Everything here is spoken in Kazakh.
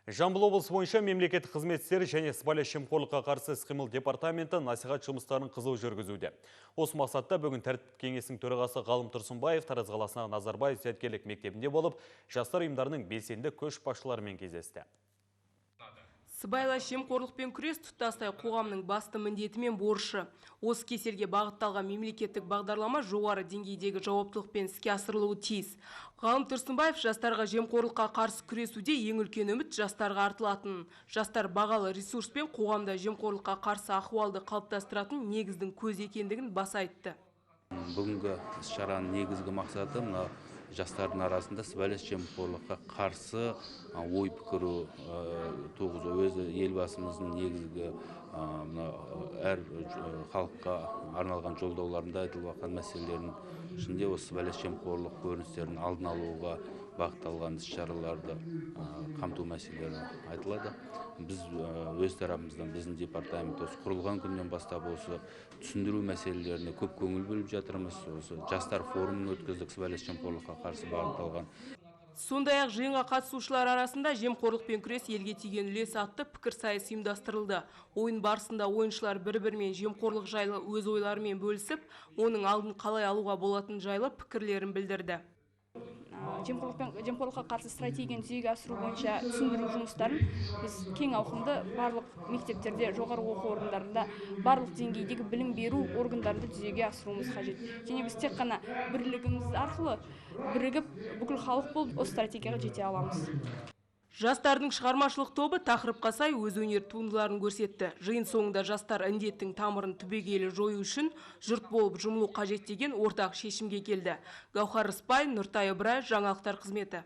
Жамбыл облысы бойынша мемлекеттік қызмет істері және сыбайлас жемқорлыққа қарсы іс-қимыл департаменті насихат жұмыстарын қызу жүргізуде. Осы мақсатта бүгін тәртіп кеңесінің төрағасы Ғалым Тұрсынбаев Тараз қаласындағы Назарбаев зияткерлік мектебінде болып, жастар ұйымдарының белсенді көшбасшыларымен кездесті. Сыбайлас жемқорлықпен күрес тұтастай қоғамның басты міндеті мен борышы. Осы кеселге бағытталған мемлекеттік бағдарлама жоғары деңгейдегі жауаптылықпен іске асырылуы тиіс. Ғалым Тұрсынбаев жастарға жемқорлыққа қарсы күресуде ең үлкен үміт жастарға артылатынын, жастар бағалы ресурс пен қоғамда жемқорлыққа қарсы ахуалды қалыптастыратын негіздің көзі екендігін баса айтты. Бүгінгі іс-шараның негізгі мақсаты жастардың арасында сыбайлас жемқорлыққа қарсы ой пікірі туғызу. Өзі елбасымыздың негізгі әр халыққа арналған жолдауларында айтылып жатқан мәселелердің ішінде осы сыбайлас жемқорлық көріністерін алдын алуға бағытталған іс-шараларды қамту мәселелері айтылады. Біз өз тарапымыздан, біздің департамент осы құрылған күннен бастап осы түсіндіру мәселелеріне көп көңіл бөліп жатырмыз. Осы жастар форумын өткіздік, сыбайлас жемқорлыққа қарсы бағытталған. Сондай-ақ жиынға қатысушылар арасында жемқорлықпен күрес елге тиген үлес атты пікірсайыс ұйымдастырылды. Ойын барысында ойыншылар бір-бірімен жемқорлық жайлы өз ойларымен бөлісіп, оның алдын қалай алуға болатын жайлы пікірлерін білдірді. Жемқорлыққа қарсы стратегияны жүзеге асыру бойынша түсіндіру жұмыстарын біз кең ауқымды барлық мектептерде, жоғарғы оқу орындарында, барлық деңгейдегі білім беру органдарында жүзеге асыруымыз қажет. Және біз тек қана бірлігіміз арқылы бірігіп, бүкіл халық болып осы стратегияға жете аламыз. Жастардың шығармашылық тобы тақырыпқа сай өз өнер туындыларын көрсетті. Жиын соңында жастар індеттің тамырын түбегейлі жою үшін жұрт болып жұмылу қажет деген ортақ шешімге келді. Гаухар Рыспай, Нұртай Ыбырай, жаңалықтар қызметі.